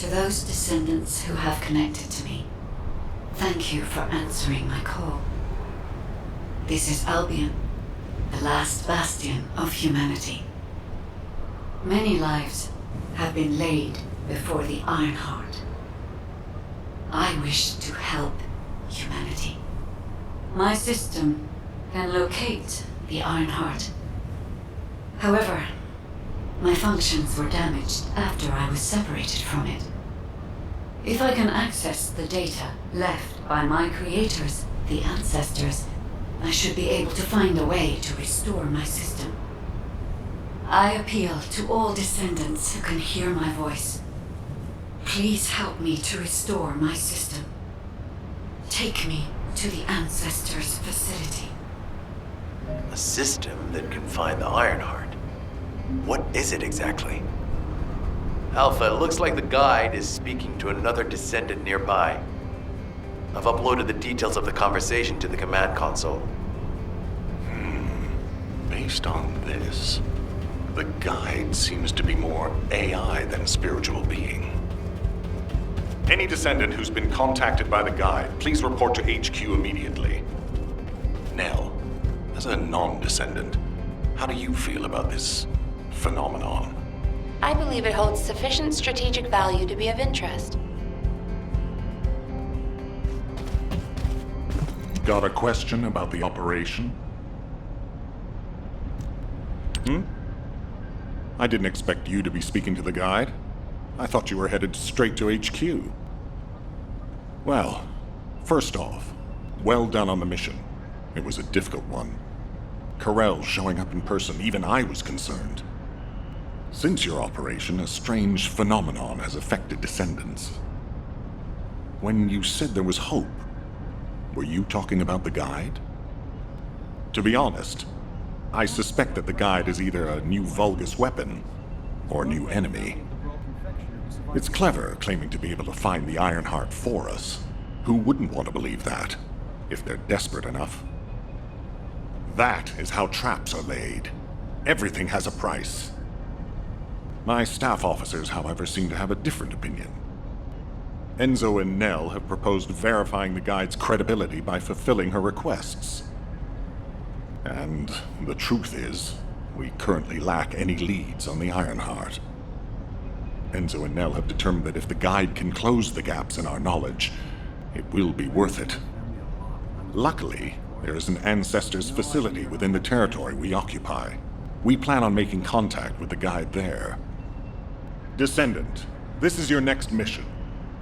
To those descendants who have connected to me, thank you for answering my call. This is Albion, the last bastion of humanity. Many lives have been laid before the Ironheart. I wish to help humanity. My system can locate the Ironheart. However, my functions were damaged after I was separated from it. If I can access the data left by my creators, the ancestors, I should be able to find a way to restore my system. I appeal to all descendants who can hear my voice. Please help me to restore my system. Take me to the ancestors' facility. A system that can find the Ironheart. What is it exactly? Alpha, it looks like the guide is speaking to another descendant nearby. I've uploaded the details of the conversation to the command console. Based on this, the guide seems to be more AI than spiritual being. Any descendant who's been contacted by the guide, please report to HQ immediately. Nell, as a non-descendant, how do you feel about this phenomenon? I believe it holds sufficient strategic value to be of interest. Got a question about the operation? I didn't expect you to be speaking to the guide. I thought you were headed straight to HQ. Well, first off, well done on the mission. It was a difficult one. Carell showing up in person, even I was concerned. Since your operation, a strange phenomenon has affected descendants. When you said there was hope, were you talking about the guide? To be honest, I suspect that the guide is either a new Vulgus weapon or a new enemy. It's clever claiming to be able to find the Ironheart for us. Who wouldn't want to believe that, if they're desperate enough? That is how traps are laid. Everything has a price. My staff officers, however, seem to have a different opinion. Enzo and Nell have proposed verifying the guide's credibility by fulfilling her requests. And the truth is, we currently lack any leads on the Ironheart. Enzo and Nell have determined that if the guide can close the gaps in our knowledge, it will be worth it. Luckily, there is an Ancestors facility within the territory we occupy. We plan on making contact with the guide there. Descendant, this is your next mission.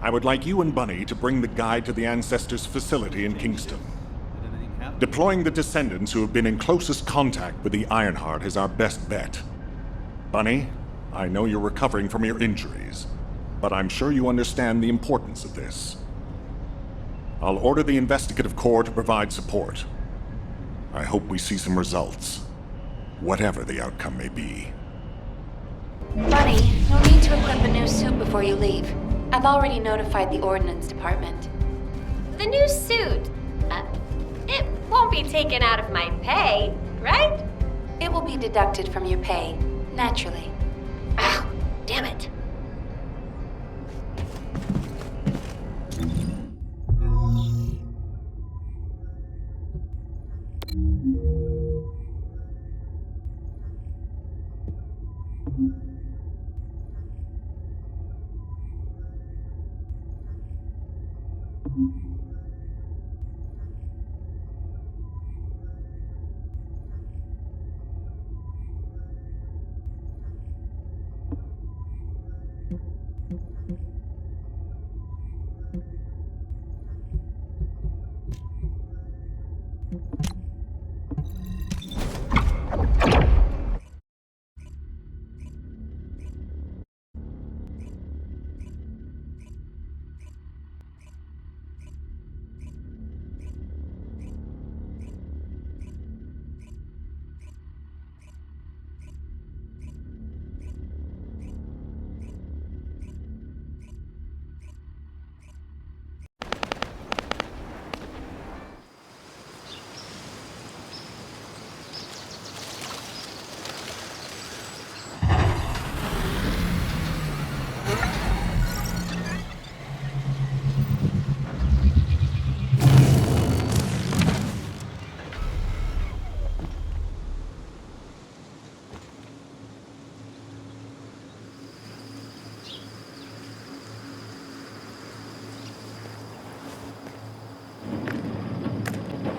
I would like you and Bunny to bring the guide to the Ancestors facility in Kingston. Deploying the descendants who have been in closest contact with the Ironheart is our best bet. Bunny, I know you're recovering from your injuries, but I'm sure you understand the importance of this. I'll order the Investigative Corps to provide support. I hope we see some results, whatever the outcome may be. Bunny, you'll need to equip a new suit before you leave. I've already notified the Ordnance Department. The new suit. It won't be taken out of my pay, right? It will be deducted from your pay, naturally. Ah, damn it.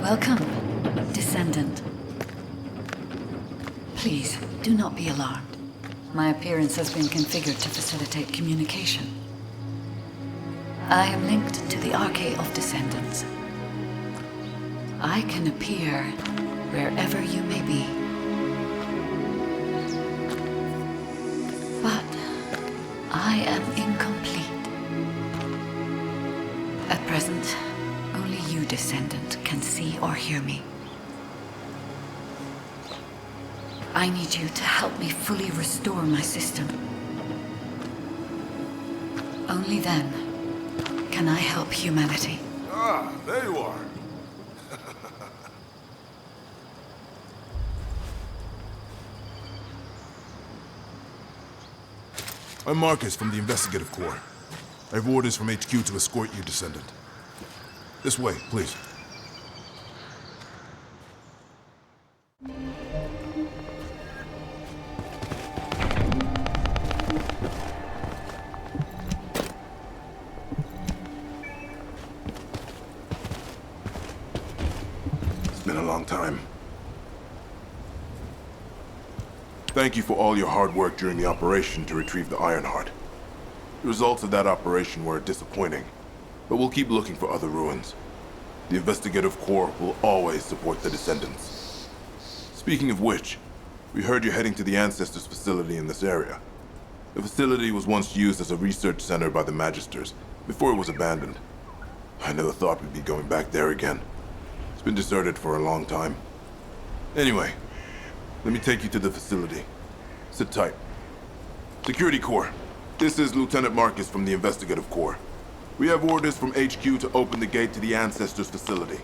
Welcome, Descendant. Please, do not be alarmed. My appearance has been configured to facilitate communication. I am linked to the Arcade of Descendants. I can appear wherever you may be. But I am incomplete. At present, only you, Descendant, can see or hear me. I need you to help me fully restore my system. Only then can I help humanity. Ah, there you are. I'm Marcus from the Investigative Corps. I have orders from HQ to escort you, Descendant. This way, please. It's been a long time. Thank you for all your hard work during the operation to retrieve the Ironheart. The results of that operation were disappointing, but we'll keep looking for other ruins. The Investigative Corps will always support the Descendants. Speaking of which, we heard you're heading to the Ancestors facility in this area. The facility was once used as a research center by the Magisters, before it was abandoned. I never thought we'd be going back there again. It's been deserted for a long time. Anyway, let me take you to the facility. Sit tight. Security Corps, this is Lieutenant Marcus from the Investigative Corps. We have orders from HQ to open the gate to the Ancestors facility.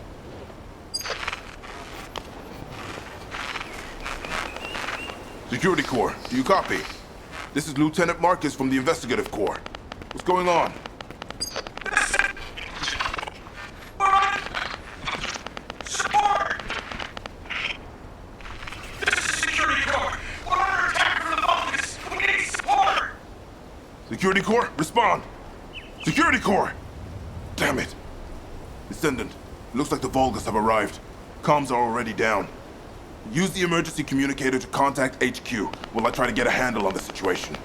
Security Corps, do you copy? This is Lieutenant Marcus from the Investigative Corps. What's going on? Security Corps, respond! Security Corps! Damn it! Descendant, it looks like the Vulgus have arrived. Comms are already down. Use the emergency communicator to contact HQ while I try to get a handle on the situation.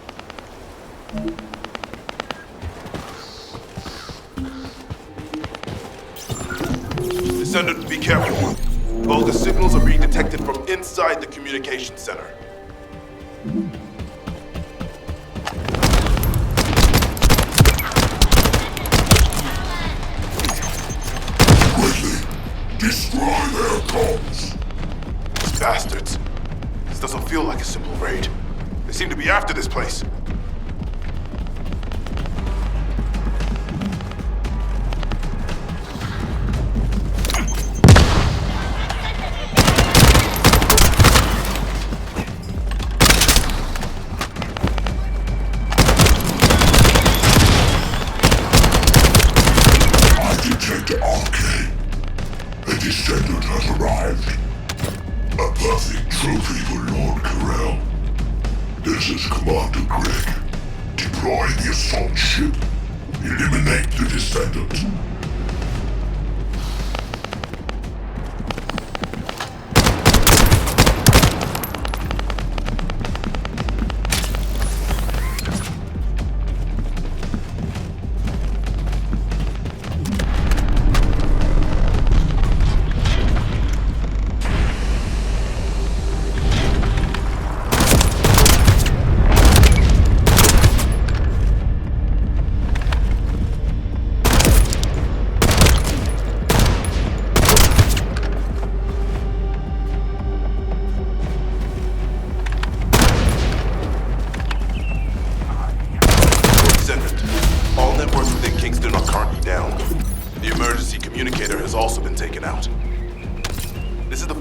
Descendant, be careful. Vulgus signals are being detected from inside the communication center. Destroy their comms! These bastards. This doesn't feel like a simple raid. They seem to be after this place. I detect the arcade. A Descendant has arrived. A perfect trophy for Lord Carell. This is Commander Greg. Deploy the assault ship. Eliminate the Descendant.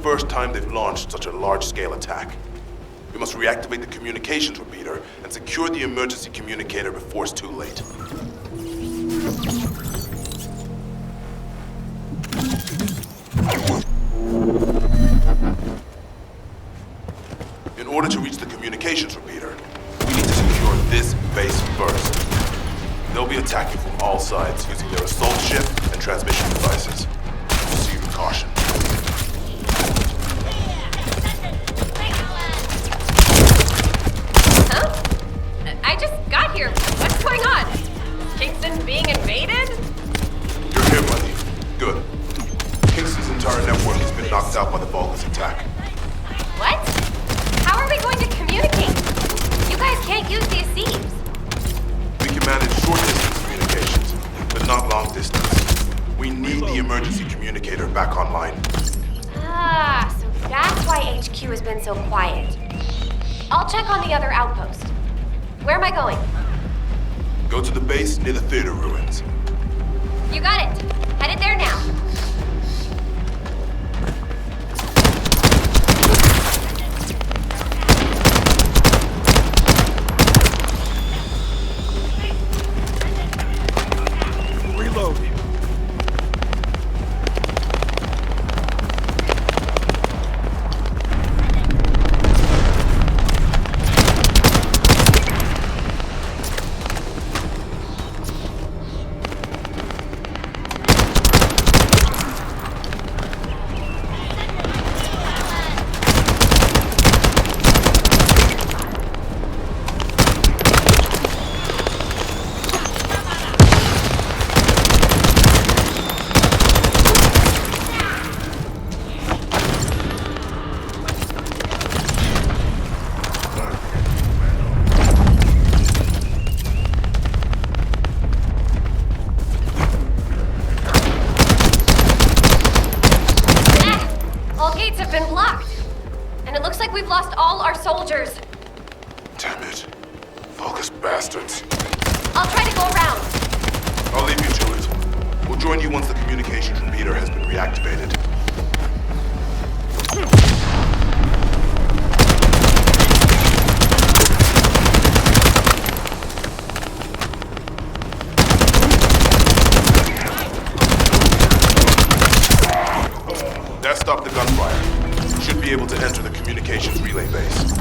First time they've launched such a large-scale attack. We must reactivate the communications repeater and secure the emergency communicator before it's too late. In order to reach the communications repeater, we need to secure this base first. They'll be attacking from all sides using their assault ship and transmission devices. Proceed with caution. back online. Ah, so that's why HQ has been so quiet. I'll check on the other outpost. Where am I going? Go to the base near the theater ruins. You got it. Headed there now. Reloading. All gates have been blocked. And it looks like we've lost all our soldiers. Damn it. Focus bastards. I'll try to go around. I'll leave you to it. We'll join you once the communications repeater has been reactivated. That stopped the gunfire. Should be able to enter the communications relay base.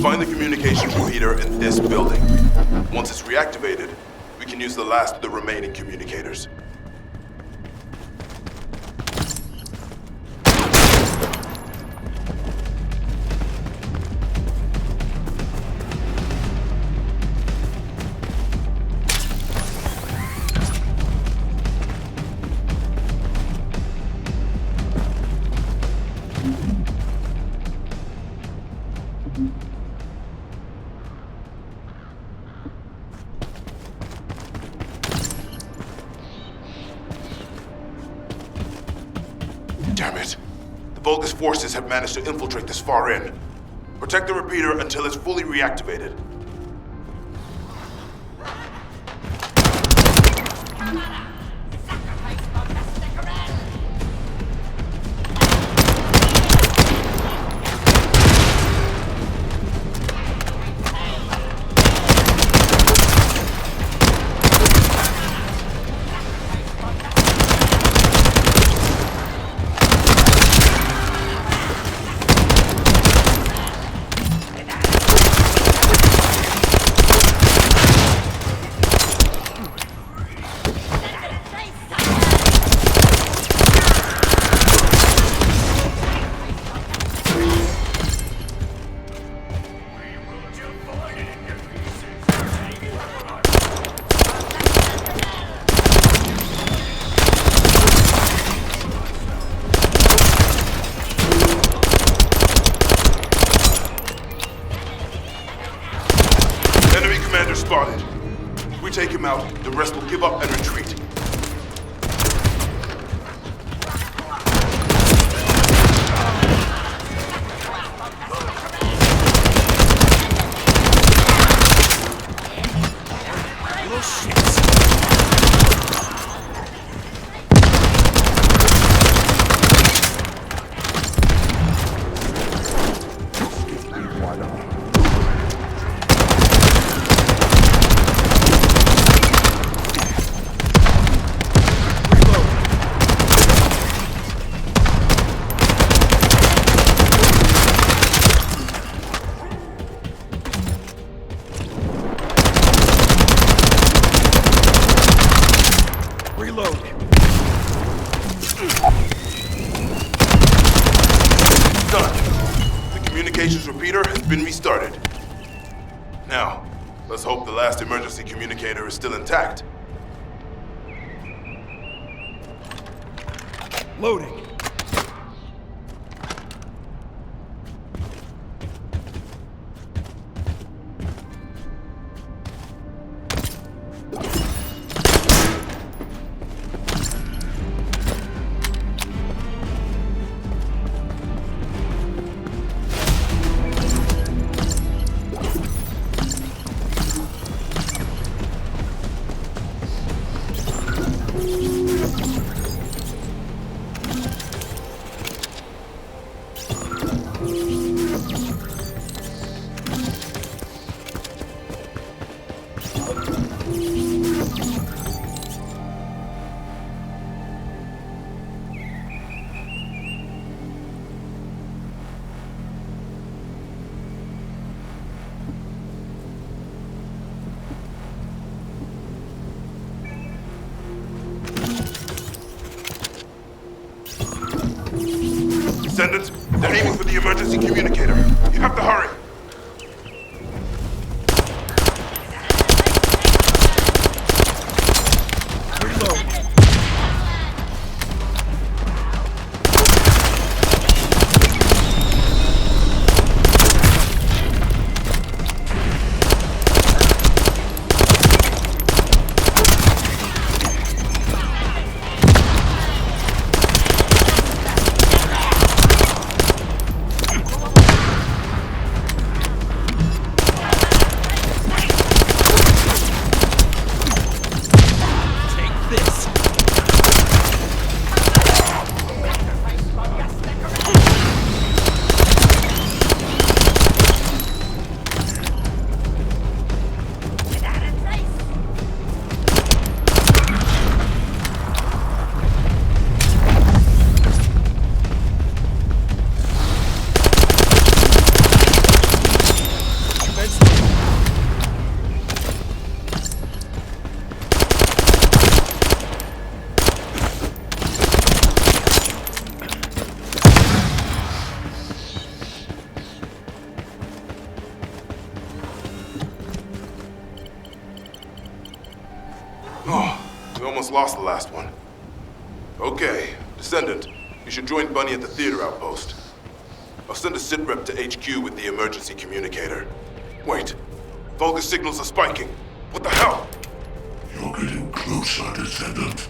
Find the communications repeater in this building. Once it's reactivated, we can use the last of the remaining communicators. Damn it. The Vulgus forces have managed to infiltrate this far in. Protect the repeater until it's fully reactivated. Spotted. If we take him out, the rest will give up and retreat. Repeater has been restarted. Now, let's hope the last emergency communicator is still intact. Loading. Descendant, they're aiming for the emergency communicator. You have to hurry. almost lost the last one. Okay, Descendant, you should join Bunny at the theater outpost. I'll send a sitrep to HQ with the emergency communicator. Wait, Vulgus signals are spiking. What the hell? You're getting closer, Descendant.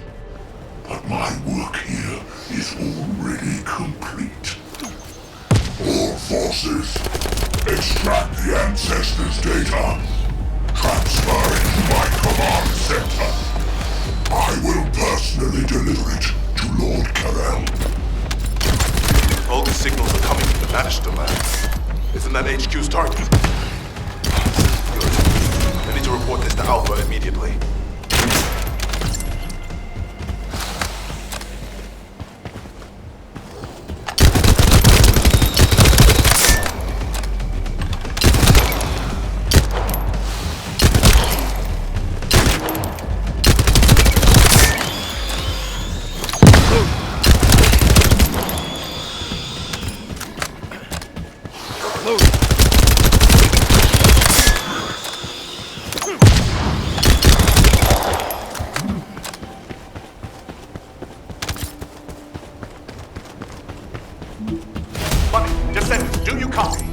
But my work here is already complete. All forces, extract the Ancestors' data. Transfer it to my command center. I will personally deliver it to Lord Carell. Vulgus signals are coming from the Bannister lab. Isn't that HQ's target? Good. I need to report this to Alpha immediately. Bunny, Descendant, do you copy?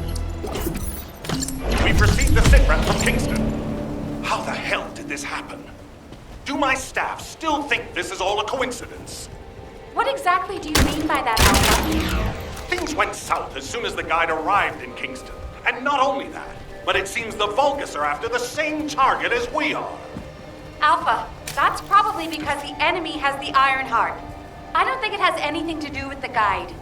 We've received the sitrep from Kingston. How the hell did this happen? Do my staff still think this is all a coincidence? What exactly do you mean by that, Alpha? Things went south as soon as the guide arrived in Kingston. And not only that, but it seems the Vulgus are after the same target as we are. Alpha, that's probably because the enemy has the Iron Heart. I don't think it has anything to do with the guide.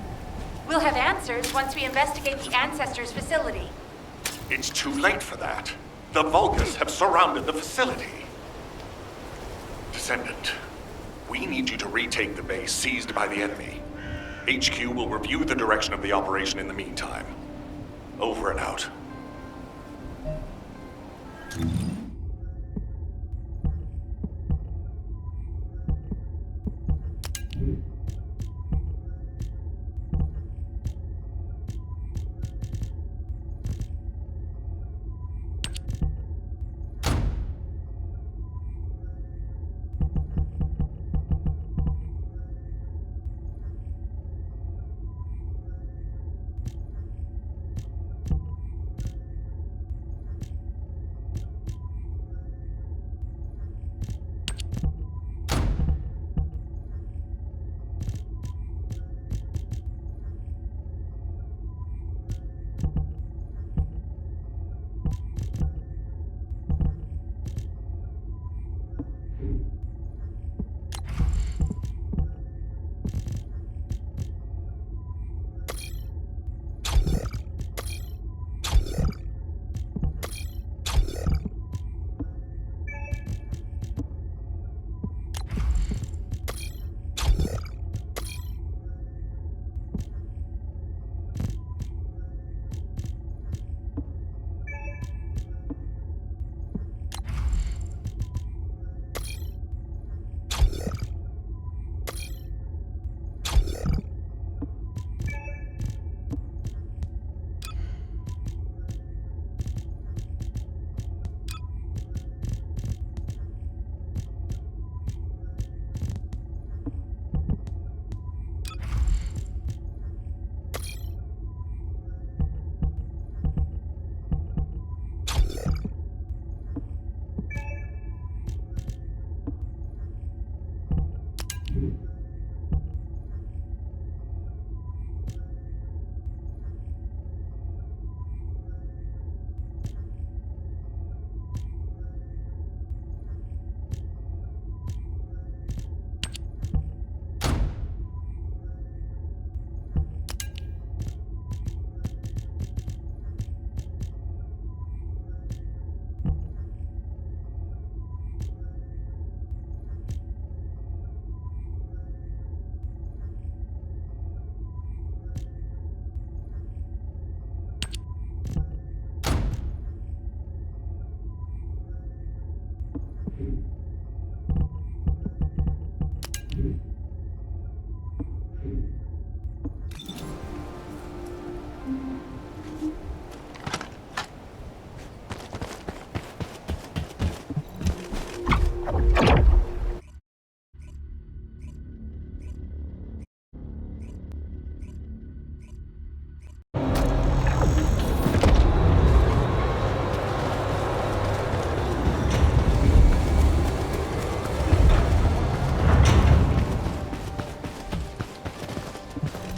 We'll have answers once we investigate the Ancestors' facility. It's too late for that. The Vulgus have surrounded the facility. Descendant, we need you to retake the base seized by the enemy. HQ will review the direction of the operation in the meantime. Over and out.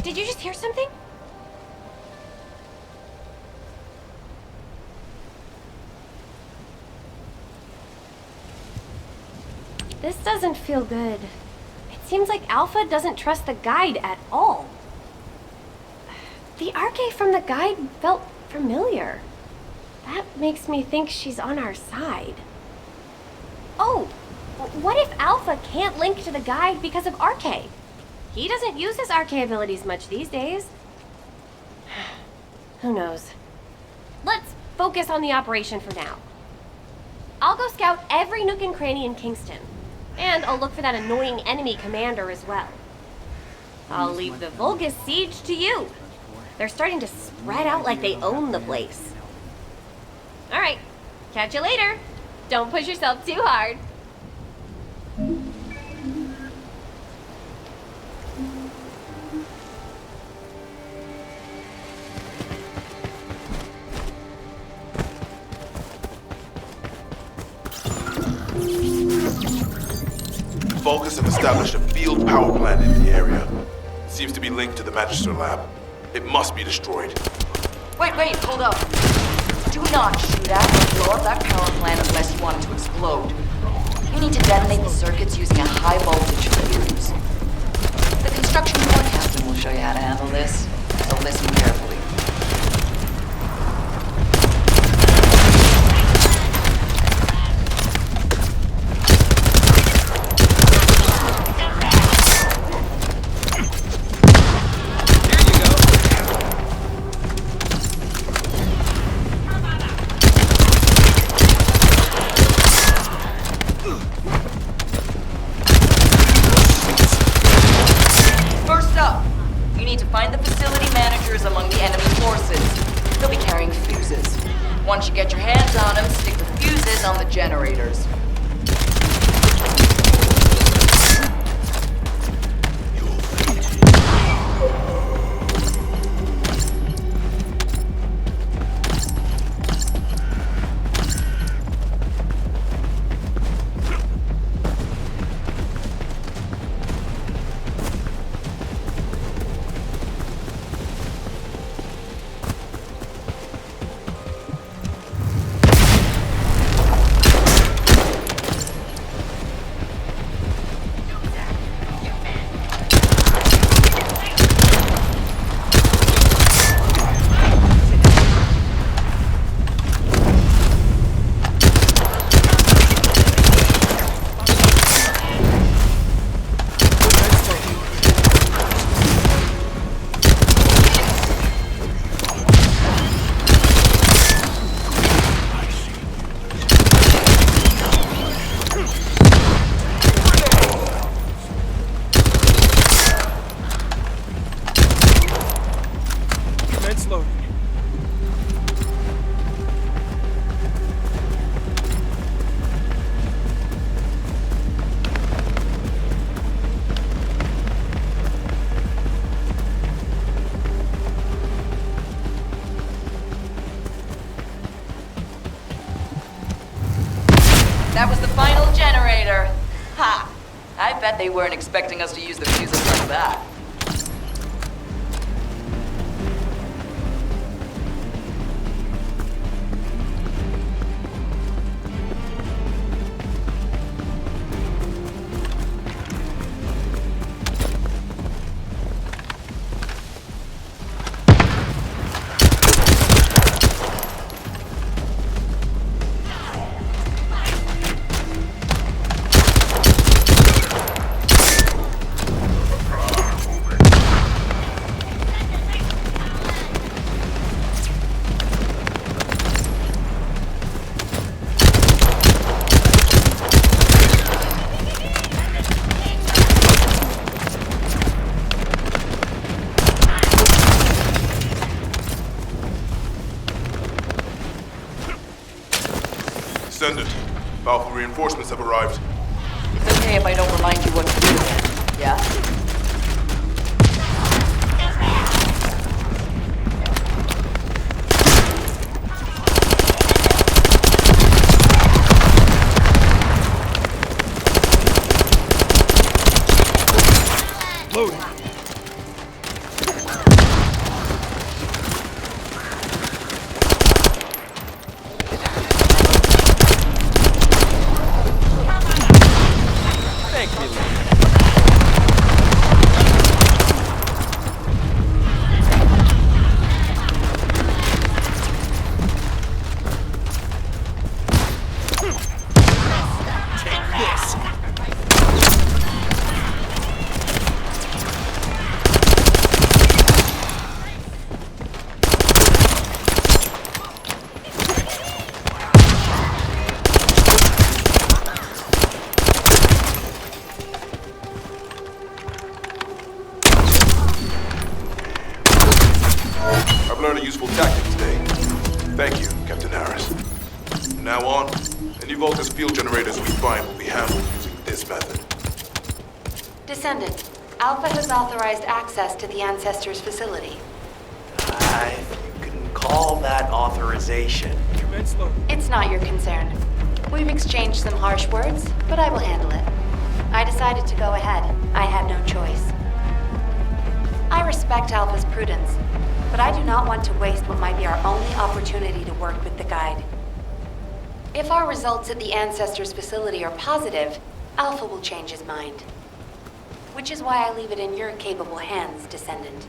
Did you just hear something? This doesn't feel good. It seems like Alpha doesn't trust the guide at all. The Arche from the guide felt familiar. That makes me think she's on our side. Oh, what if Alpha can't link to the guide because of Arche? He doesn't use his Arche abilities much these days. Who knows? Let's focus on the operation for now. I'll go scout every nook and cranny in Kingston. And I'll look for that annoying enemy commander as well. I'll leave the Vulgus siege to you. They're starting to spread out like they own the place. Alright, catch you later. Don't push yourself too hard. Vulgus have established a field power plant in the area. It seems to be linked to the Magister lab. It must be destroyed. Wait, hold up. Do not shoot at or blow up that power plant unless you want it to explode. You need to detonate the circuits using a high voltage fuse. The construction forecasting will show you how to handle this, so listen carefully. Once you get your hands on them, stick the fuses on the generators. That was the final generator. Ha! I bet they weren't expecting us to use the fuses like that. Descendant, powerful reinforcements have arrived. It's okay if I don't remind you what to do, yeah? Loading. I've learned a useful tactic today. Thank you, Captain Harris. From now on, any Vulgus field generators we find will be handled using this method. Descendant, Alpha has authorized access to the Ancestors' facility. If you can call that authorization. It's not your concern. We've exchanged some harsh words, but I will handle it. I decided to go ahead. I had no choice. I respect Alpha's prudence, but I do not want to waste what might be our only opportunity to work with the Guide. If our results at the Ancestors' facility are positive, Alpha will change his mind. Which is why I leave it in your capable hands, Descendant.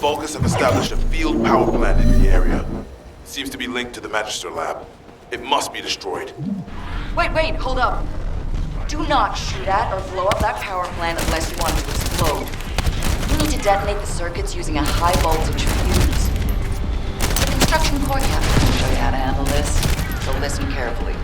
Vulgus have established a field power plant in the area. It seems to be linked to the Magister lab. It must be destroyed. Wait, hold up. Do not shoot at or blow up that power plant unless you want it to explode. You need to detonate the circuits using a high voltage fuse. The construction core captain will show you how to handle this, so listen carefully.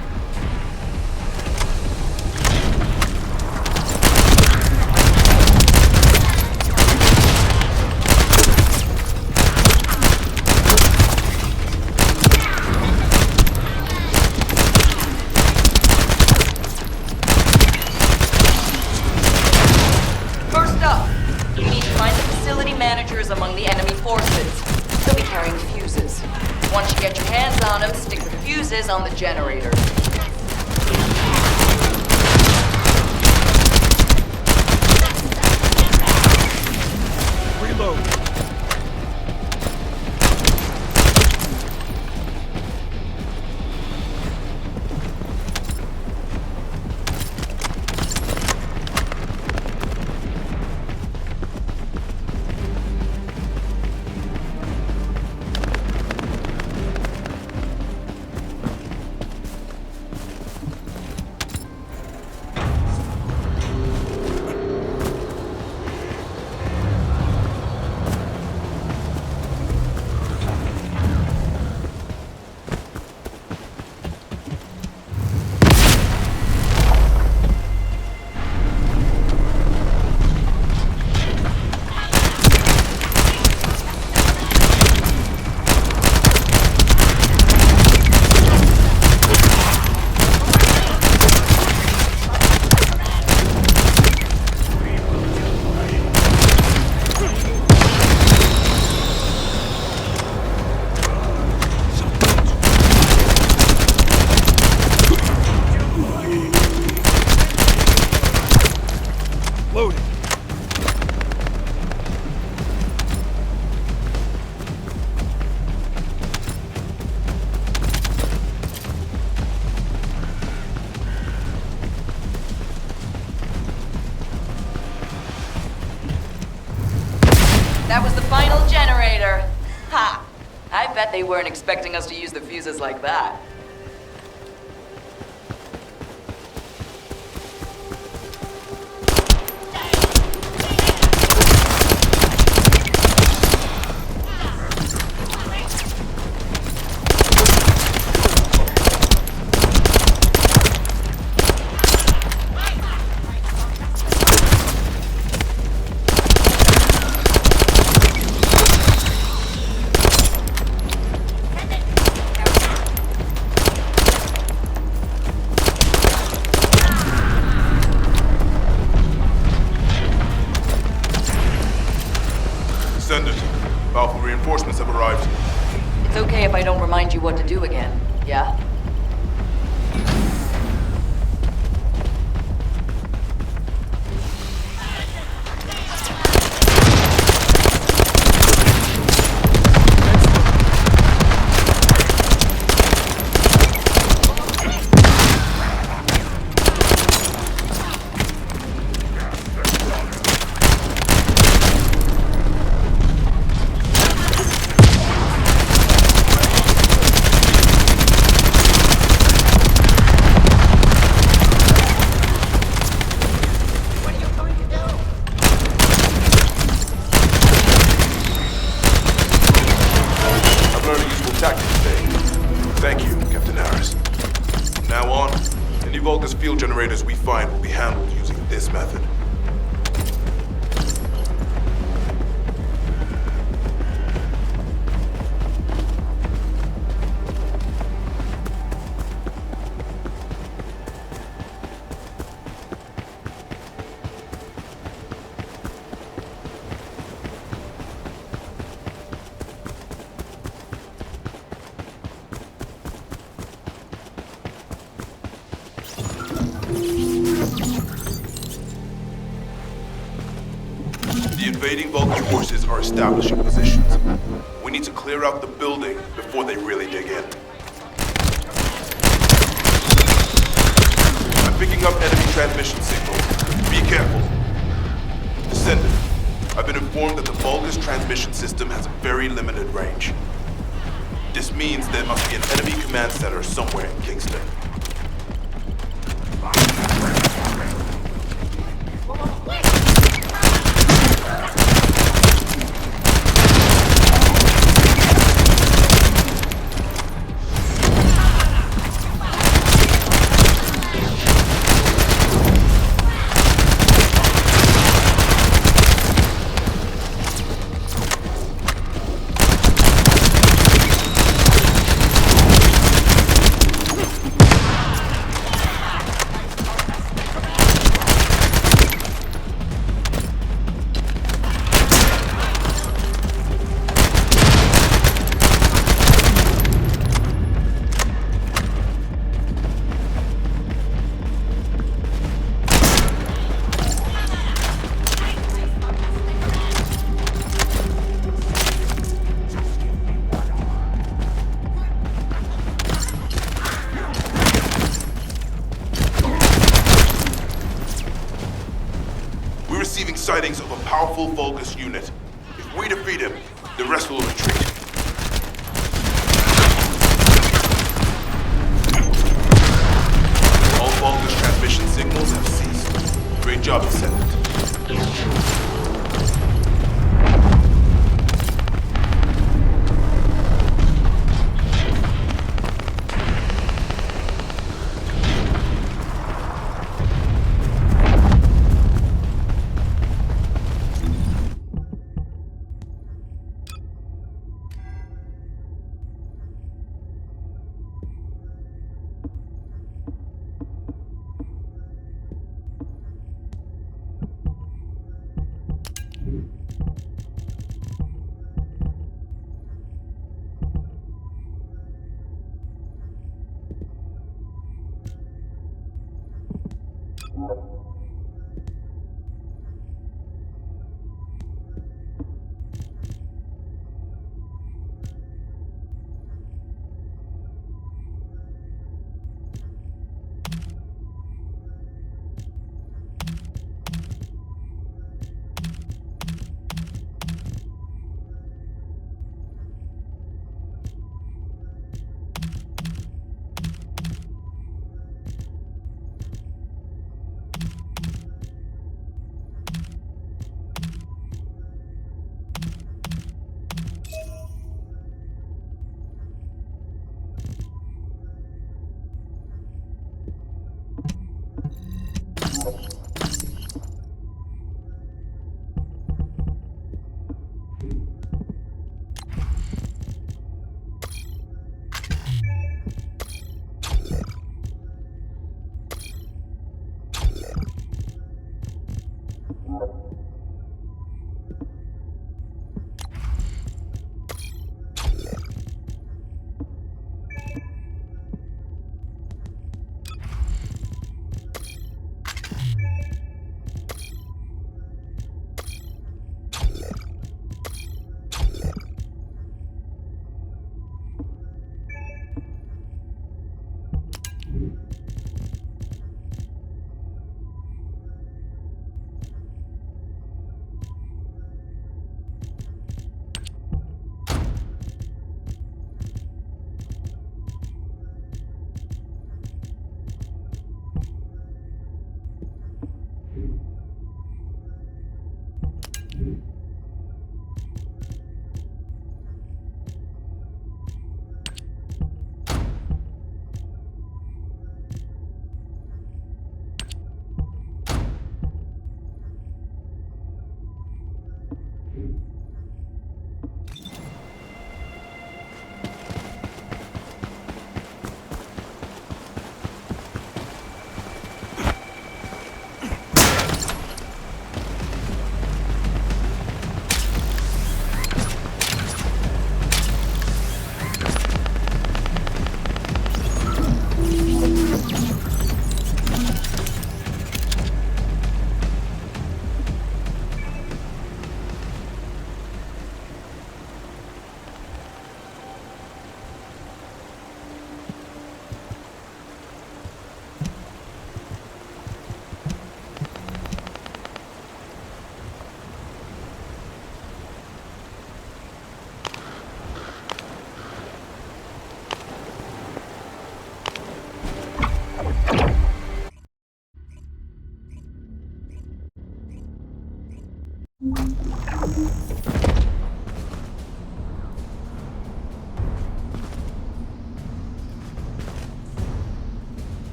Among the enemy forces. They'll be carrying fuses. Once you get your hands on them, stick the fuses on the generator. Reload. they weren't expecting us to use the fuses like that. Descendant, powerful reinforcements have arrived. It's okay if I don't remind you what to do again, yeah? Field generators we find will be handled using this method. The invading Vulcan forces are establishing positions. We need to clear out the building before they really dig in. I'm picking up enemy transmission signals. Be careful. Descendant, I've been informed that the Vulgus transmission system has a very limited range. This means there must be an enemy command center somewhere in Kingston. Sightings of a powerful Vulgus unit. If we defeat him, the rest will retreat. All Vulgus transmission signals have ceased. Great job, Descendant.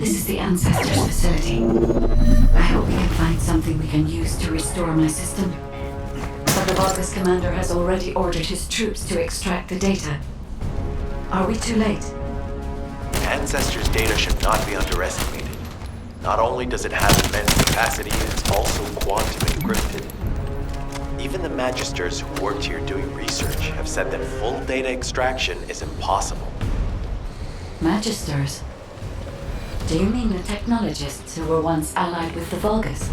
This is the Ancestors facility. I hope we can find something we can use to restore my system. But the Vulgus commander has already ordered his troops to extract the data. Are we too late? Ancestors' data should not be underestimated. Not only does it have immense capacity, it's also quantum encrypted. Even the Magisters who worked here doing research have said that full data extraction is impossible. Magisters? Do you mean the technologists who were once allied with the Vulgus?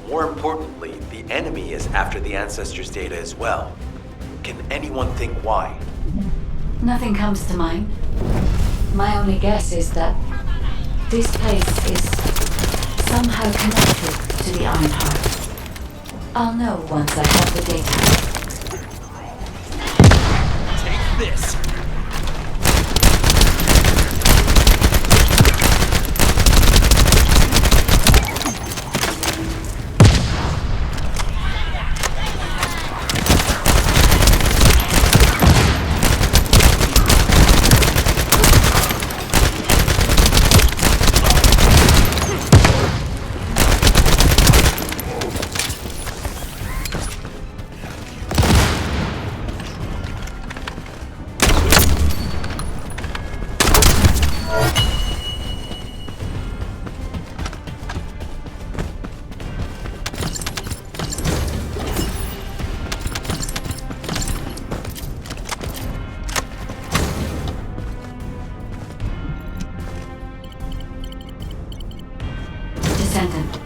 More importantly, the enemy is after the Ancestors' data as well. Can anyone think why? Nothing comes to mind. My only guess is that this place is somehow connected to the Ironheart. I'll know once I have the data. Take this! Descendant.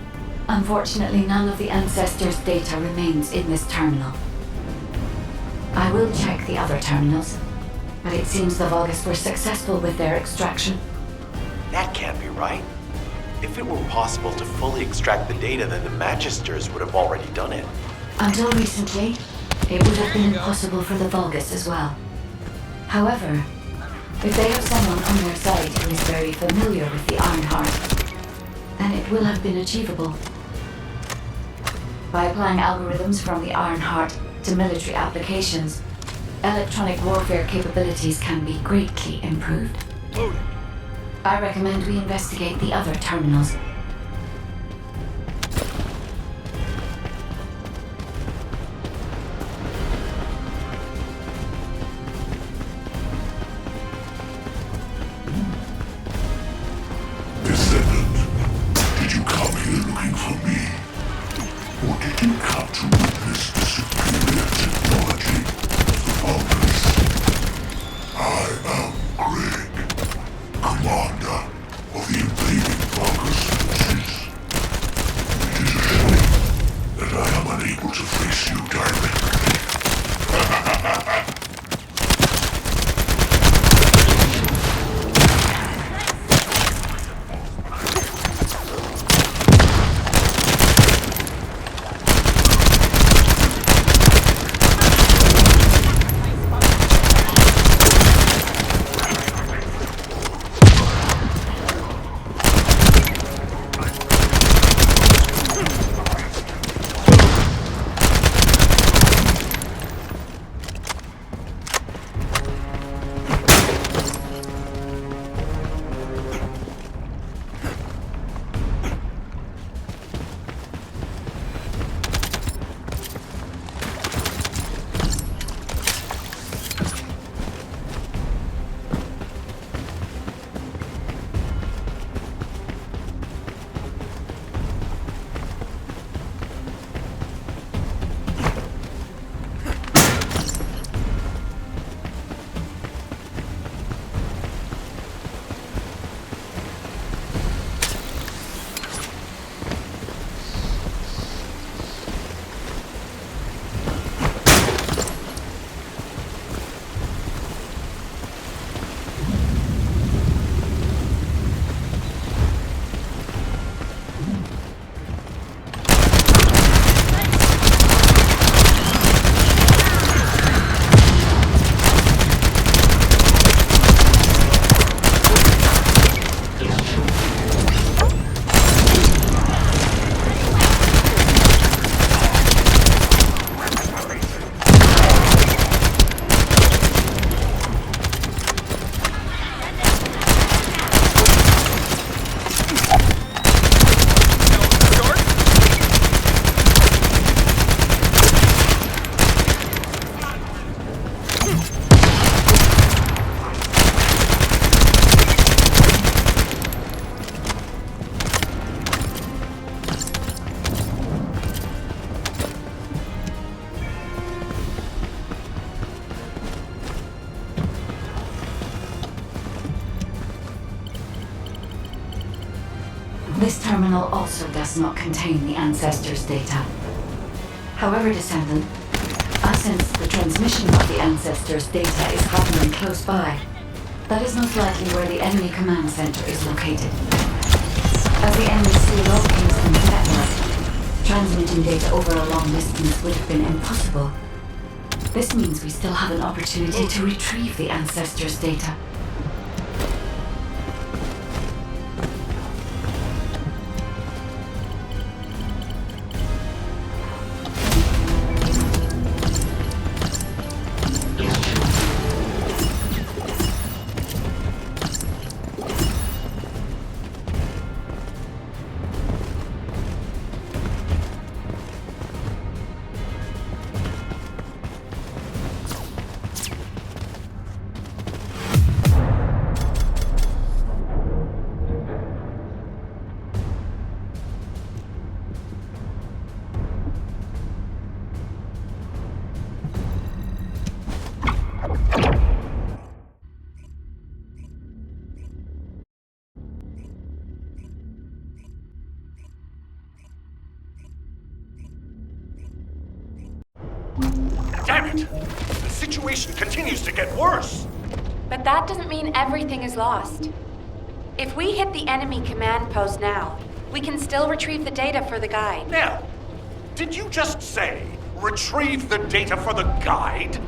Unfortunately, none of the Ancestors' data remains in this terminal. I will check the other terminals, but it seems the Vulgus were successful with their extraction. That can't be right. If it were possible to fully extract the data, then the Magisters would have already done it. Until recently, it would have been impossible for the Vulgus as well. However, if they have someone on their side who is very familiar with the Ironheart, then it will have been achievable. By applying algorithms from the Ironheart to military applications, electronic warfare capabilities can be greatly improved. I recommend we investigate the other terminals. Descendant, did you come here looking for me? Or did you come to witness the superior technology of the Vulgus? I am Greg, commander of the invading Vulgus forces. It is a shame that I am unable to face you directly. This terminal also does not contain the Ancestors' data. However, Descendant, I sense the transmission of the Ancestors' data is happening close by. That is most likely where the enemy command center is located. As the enemy sealed off Kingston's network, transmitting data over a long distance would have been impossible. This means we still have an opportunity to retrieve the Ancestors' data. Damn it! The situation continues to get worse! But that doesn't mean everything is lost. If we hit the enemy command post now, we can still retrieve the data for the guide. Nell, did you just say, retrieve the data for the guide?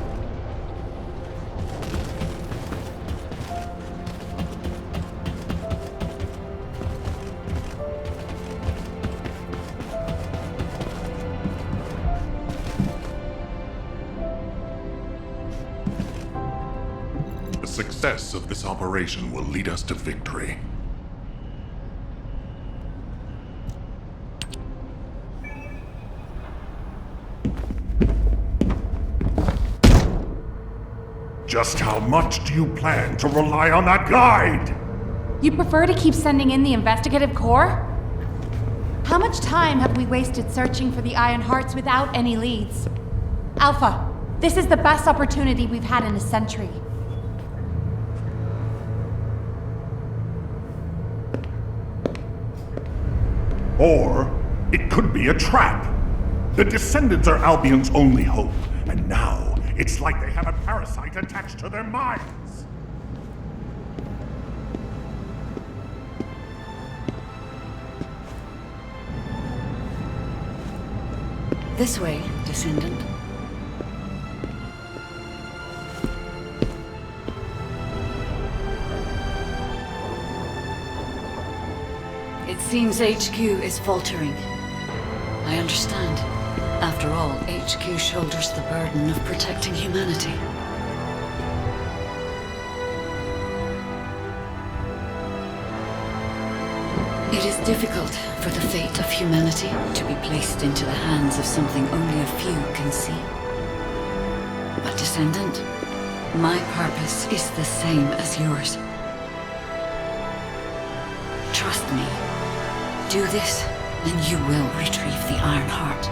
The success of this operation will lead us to victory. Just how much do you plan to rely on that guide? You prefer to keep sending in the investigative corps? How much time have we wasted searching for the Iron Hearts without any leads? Alpha, this is the best opportunity we've had in a century. Or it could be a trap. The Descendants are Albion's only hope, and now it's like they have a parasite attached to their minds. This way, Descendant. It seems HQ is faltering. I understand. After all, HQ shoulders the burden of protecting humanity. It is difficult for the fate of humanity to be placed into the hands of something only a few can see. But Descendant, my purpose is the same as yours. Trust me. Do this, and you will retrieve the Iron Heart.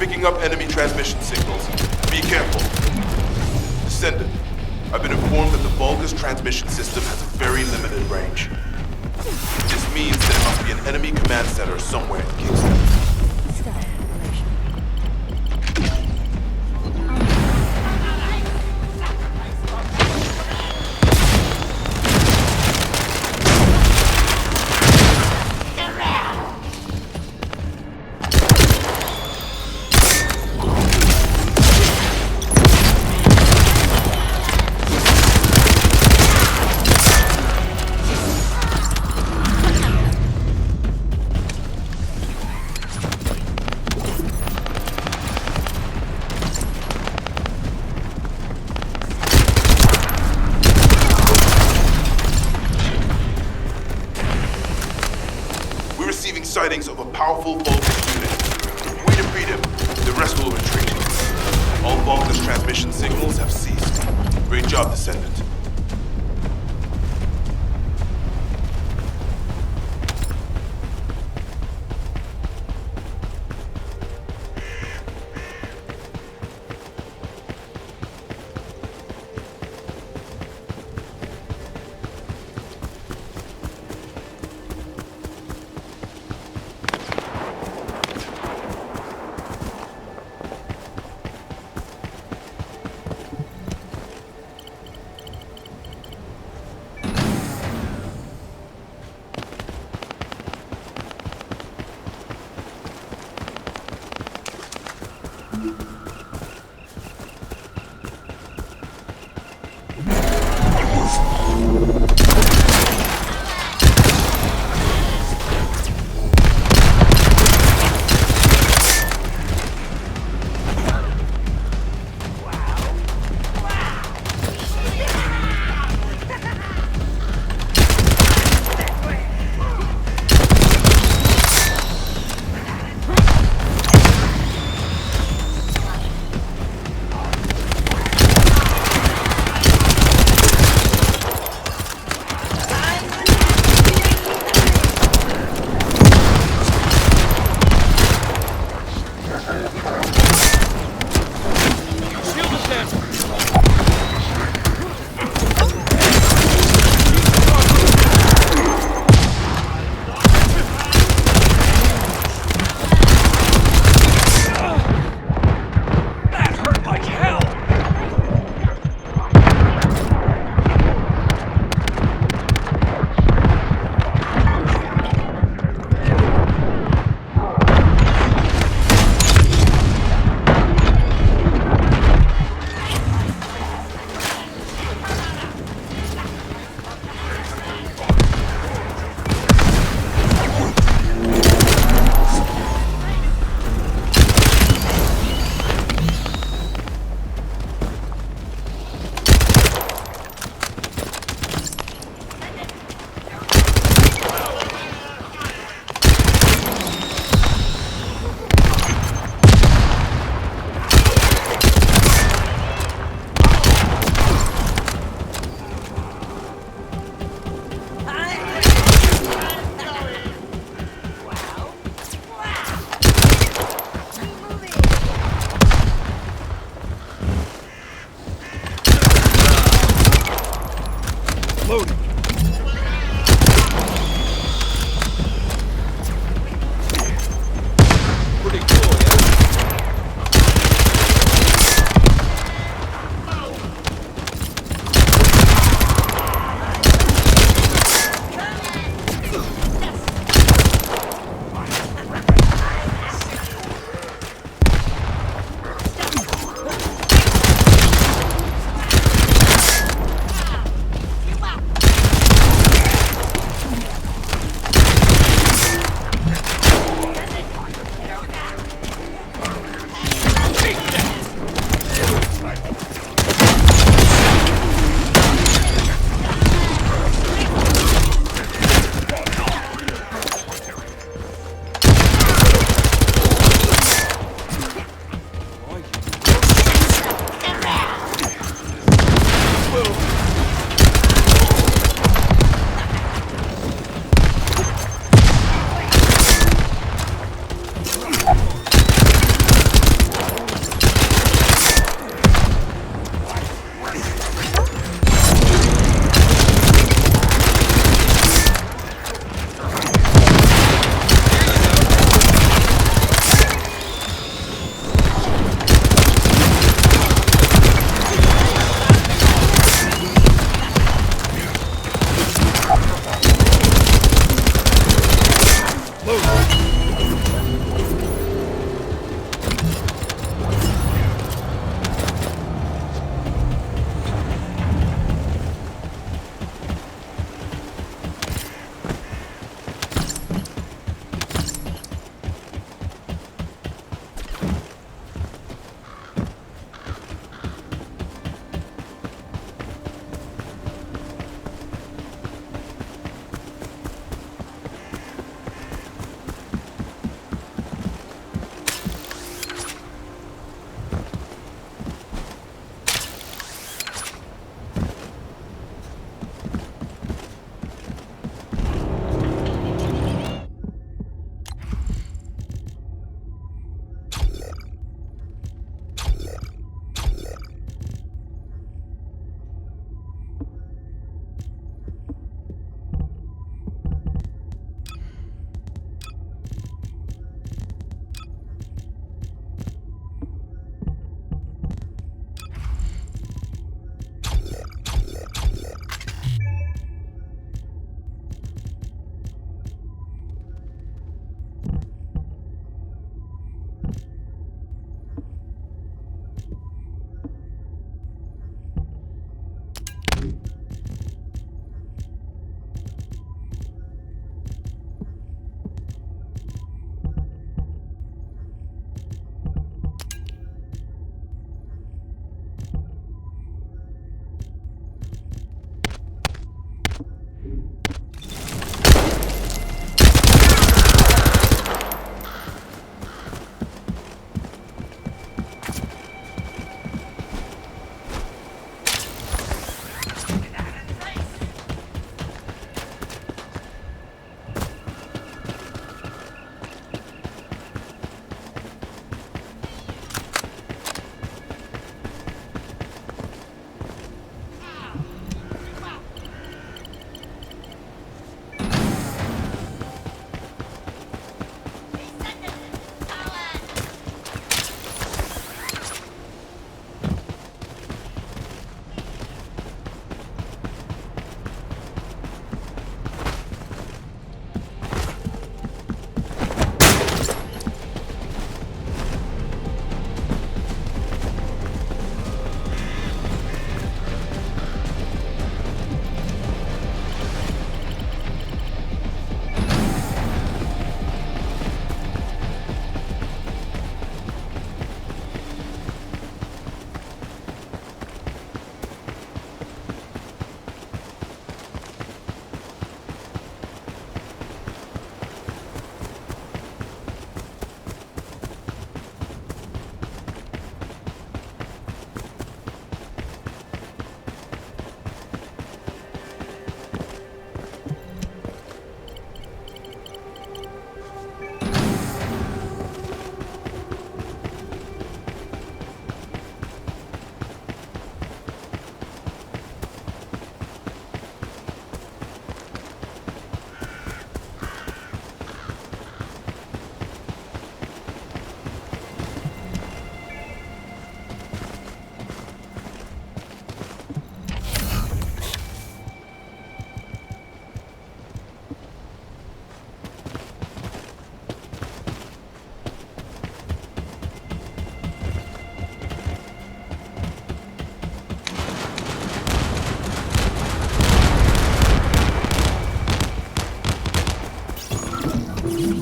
Picking up enemy transmission signals. Be careful. Descendant, I've been informed that the Vulgus transmission system has a very limited range. This means there must be an enemy command center somewhere in Kingston. Sightings of a powerful Vulgus unit. If we defeat him, the rest will retreat. All Vulgus transmission signals have ceased. Great job, Descendant.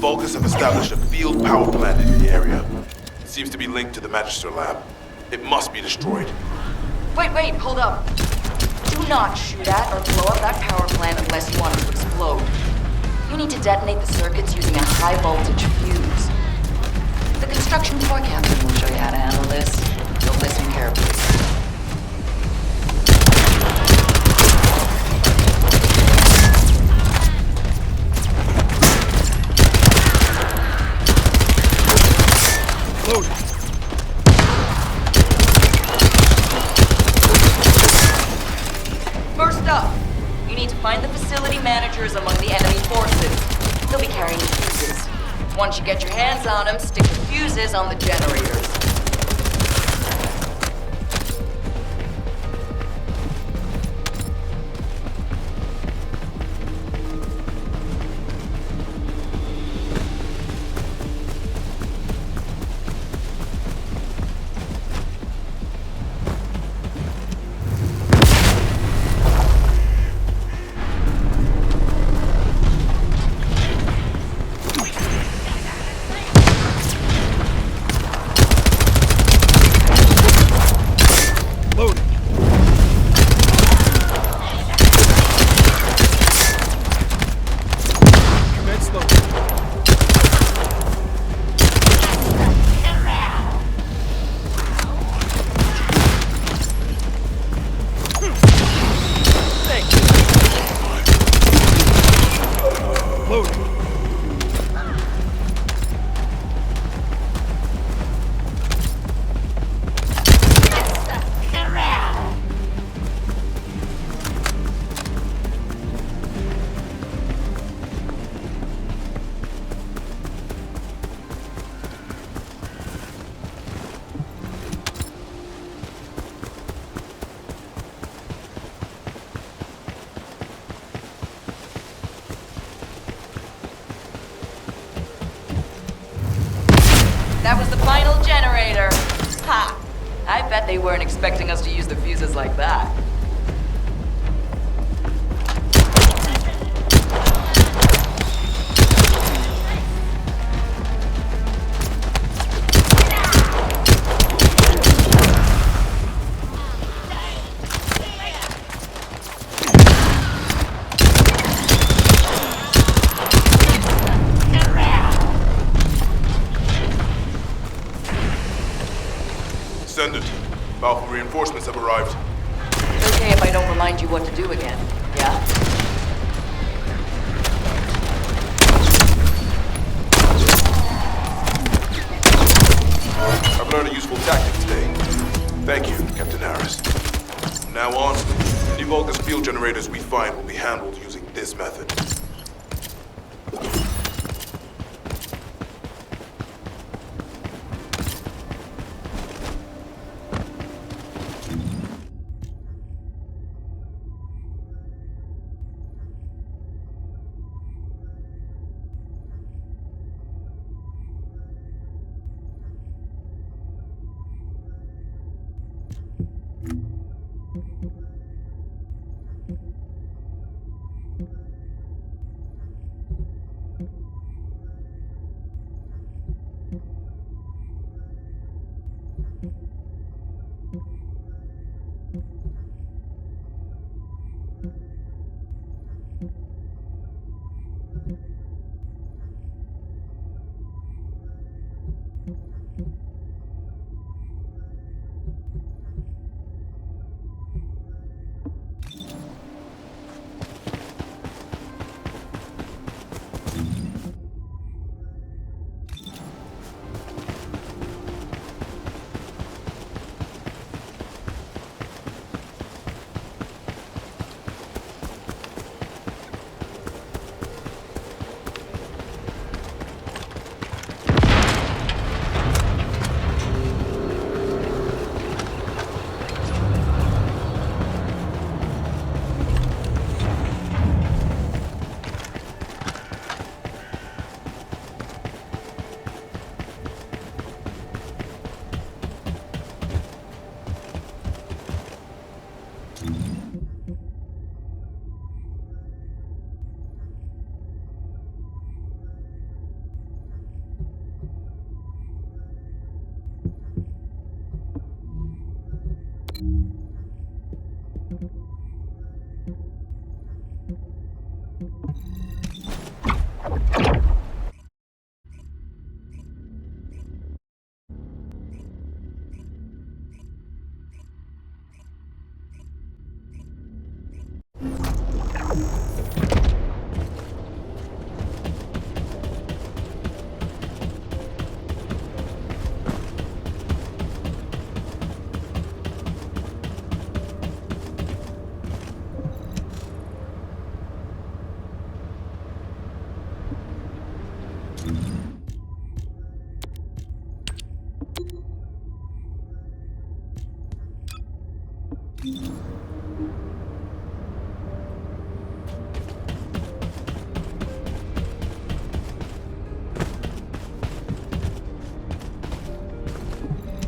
Vulgus have established a field power plant in the area. It seems to be linked to the Magister lab. It must be destroyed. Wait, hold up. Do not shoot at or blow up that power plant unless you want it to explode. You need to detonate the circuits using a high voltage fuse. The construction floor captain will show you how to handle this. So listen carefully. First up, you need to find the facility managers among the enemy forces. They'll be carrying fuses. Once you get your hands on them, stick the fuses on the generators. That was the final generator. Ha! I bet they weren't expecting us to use the fuses like that. Descendant, powerful reinforcements have arrived. It's okay if I don't remind you what to do again, yeah? I've learned a useful tactic today. Thank you, Captain Harris. From now on, any Vulgus field generators we find will be handled using this method.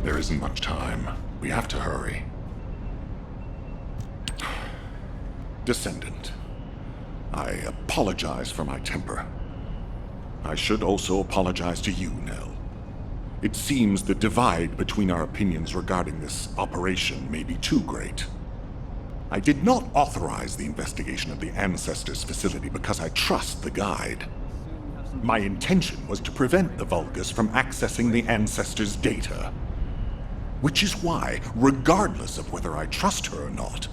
There isn't much time. We have to hurry. Descendant, I apologize for my temper. I should also apologize to you, Nell. It seems the divide between our opinions regarding this operation may be too great. I did not authorize the investigation of the Ancestors' facility because I trust the guide. My intention was to prevent the Vulgus from accessing the Ancestors' data. Which is why, regardless of whether I trust her or not,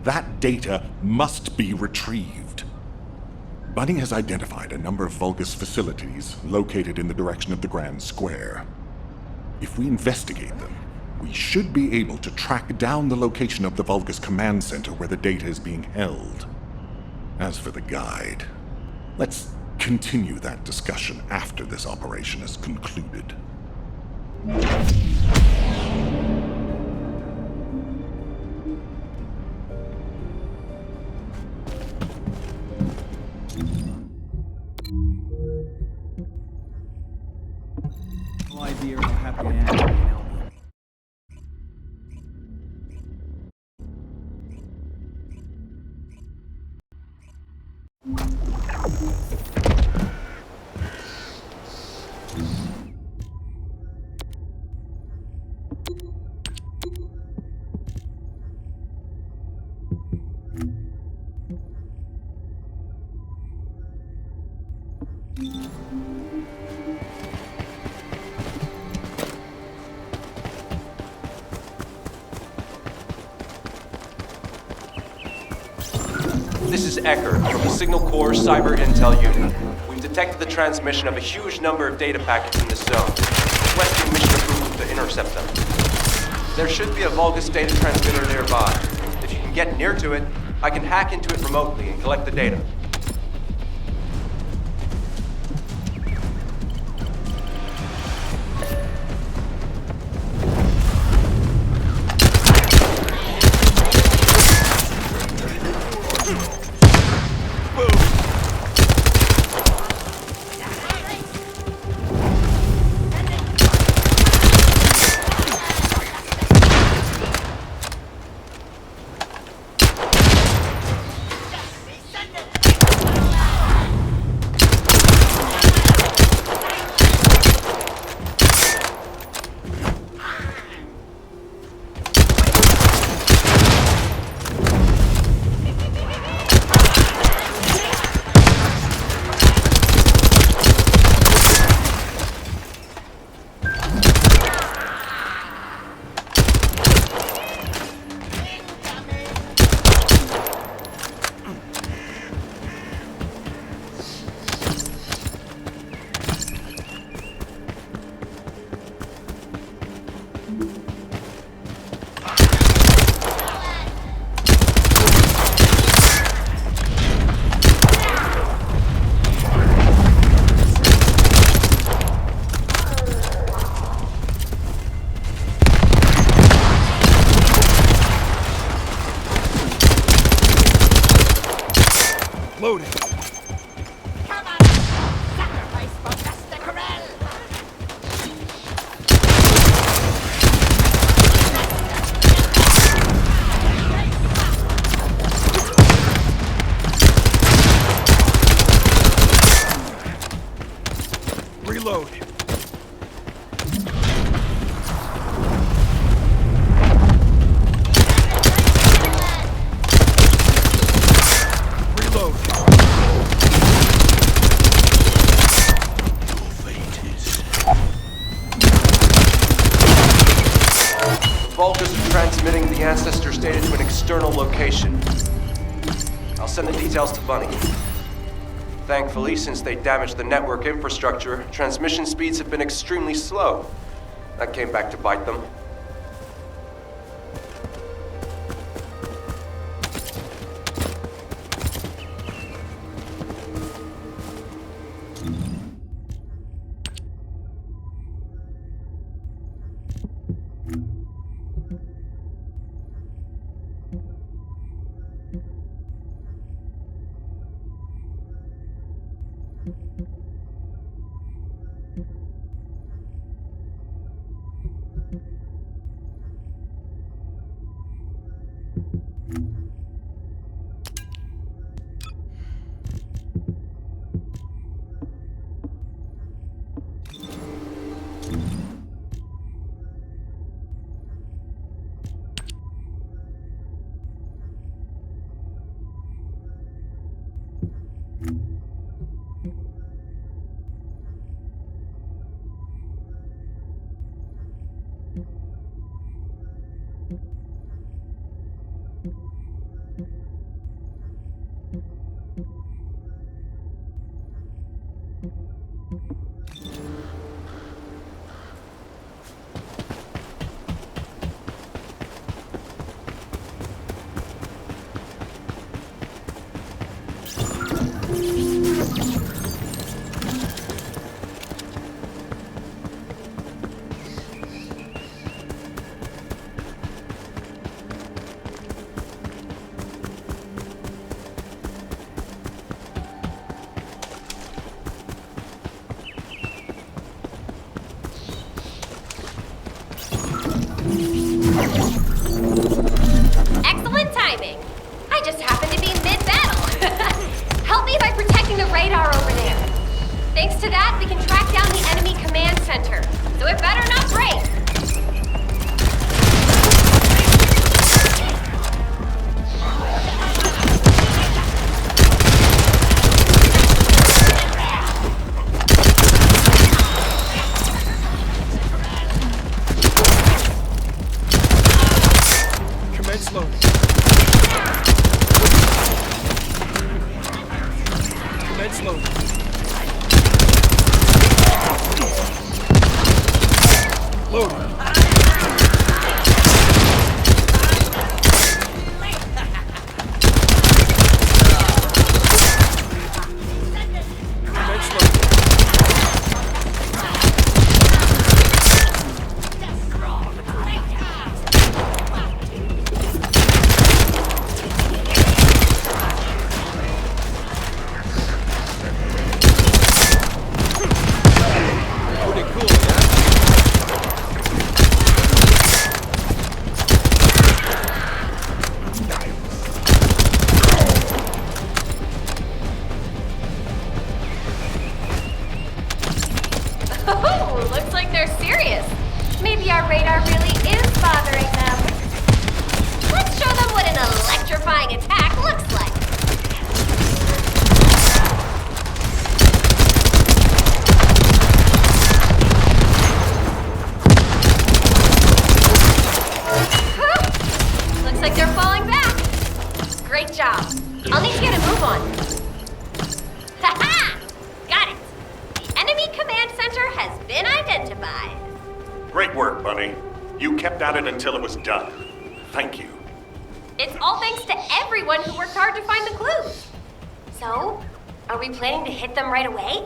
that data must be retrieved. Bunny has identified a number of Vulgus facilities located in the direction of the Grand Square. If we investigate them, we should be able to track down the location of the Vulgus command center where the data is being held. As for the guide, let's continue that discussion after this operation is concluded. No idea how happy I am to be an Albion. This is Eckert from the Signal Corps Cyber Intel Unit. We've detected the transmission of a huge number of data packets in this zone, requesting mission approval to intercept them. There should be a Vulgus data transmitter nearby. If you can get near to it, I can hack into it remotely and collect the data. Loading. Come on! Sacrifice for Master Corel! Reload. ancestors data to an external location. I'll send the details to Bunny. Thankfully, since they damaged the network infrastructure, transmission speeds have been extremely slow. That came back to bite them. Excellent timing. I just happened to be mid-battle. Help me by protecting the radar over there. Thanks to that, we can track down the enemy command center. So it better not break. Commence loading. Commence loading. Loading. Commence loading. Pretty cool, yeah? Oh, looks like they're serious. Maybe our radar really is bothering them. Let's show them what an electrifying attack looks like. Huh. Looks like they're falling back. Great job. I'll need to get a move on. Ha-ha! Got it. The enemy command center has been identified. Great work, Bunny. You kept at it until it was done. Thank you. It's all thanks to everyone who worked hard to find the clues. So, are we planning to hit them right away?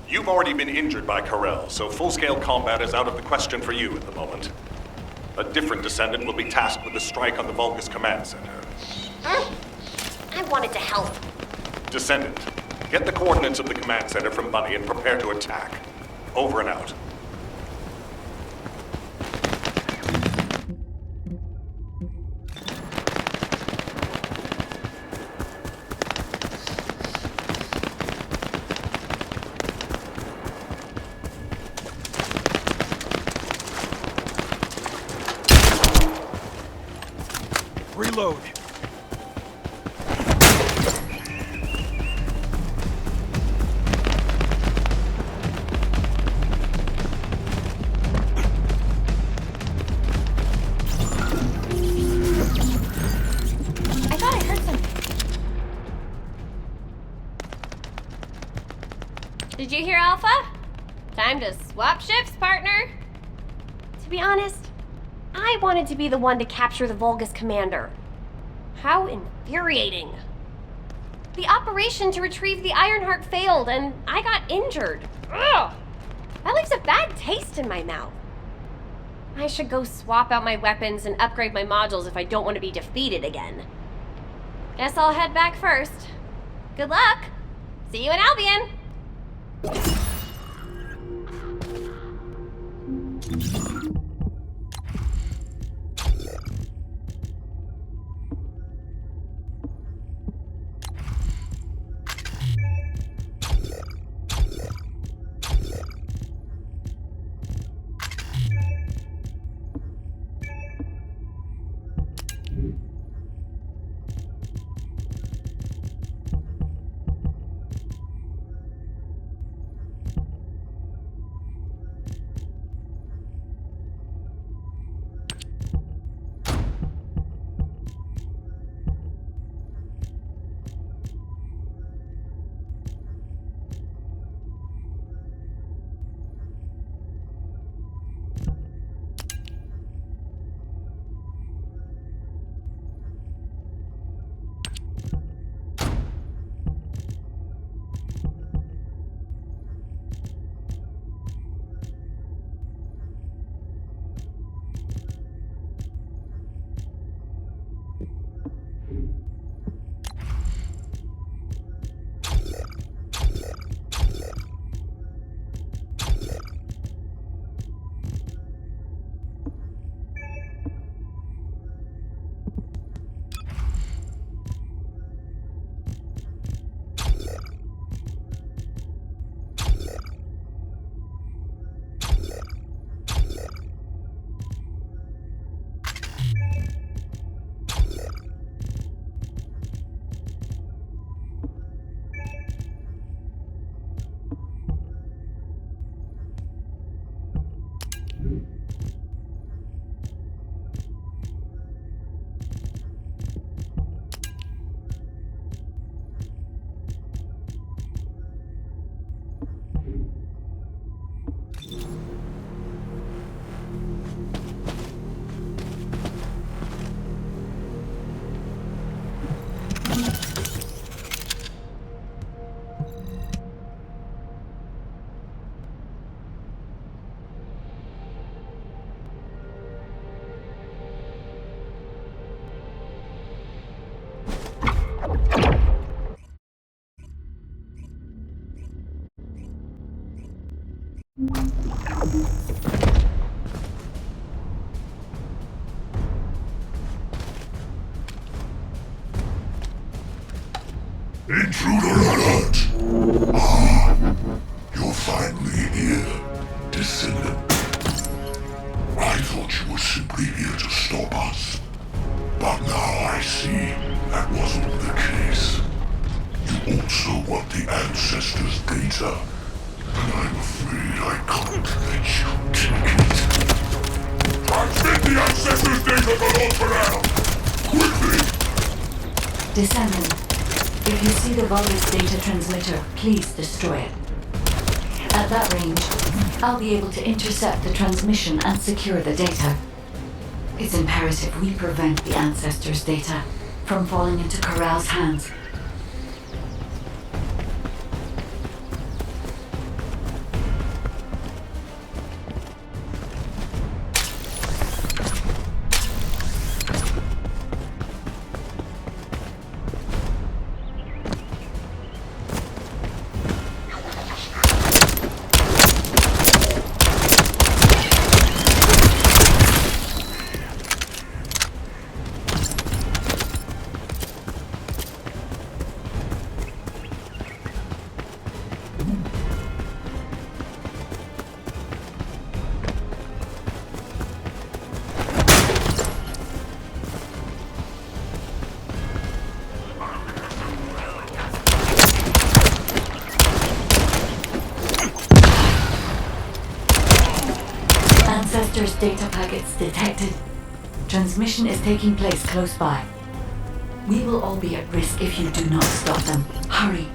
You've already been injured by Karel, so full-scale combat is out of the question for you at the moment. A different Descendant will be tasked with the strike on the Vulgus Command Center. I wanted to help. Descendant, get the coordinates of the command center from Bunny and prepare to attack. Over and out. Reload. you hear, Alpha? Time to swap ships, partner. To be honest, I wanted to be the one to capture the Vulgus commander. How infuriating. The operation to retrieve the Ironheart failed, and I got injured. Ugh! That leaves a bad taste in my mouth. I should go swap out my weapons and upgrade my modules if I don't want to be defeated again. Guess I'll head back first. Good luck! See you in Albion! Intruder alert! Ah, you're finally here, Descendant. I thought you were simply here to stop us. But now I see that wasn't the case. You also want the Ancestors' data, and I'm afraid I can't let you take it. Transmit the Ancestors' data to Lord Corral! Quickly! Descendant, if you see the Vulgus data transmitter, please destroy it. At that range, I'll be able to intercept the transmission and secure the data. It's imperative we prevent the Ancestors' data from falling into Corral's hands. Ancestors data packets detected. Transmission is taking place close by. We will all be at risk if you do not stop them. Hurry.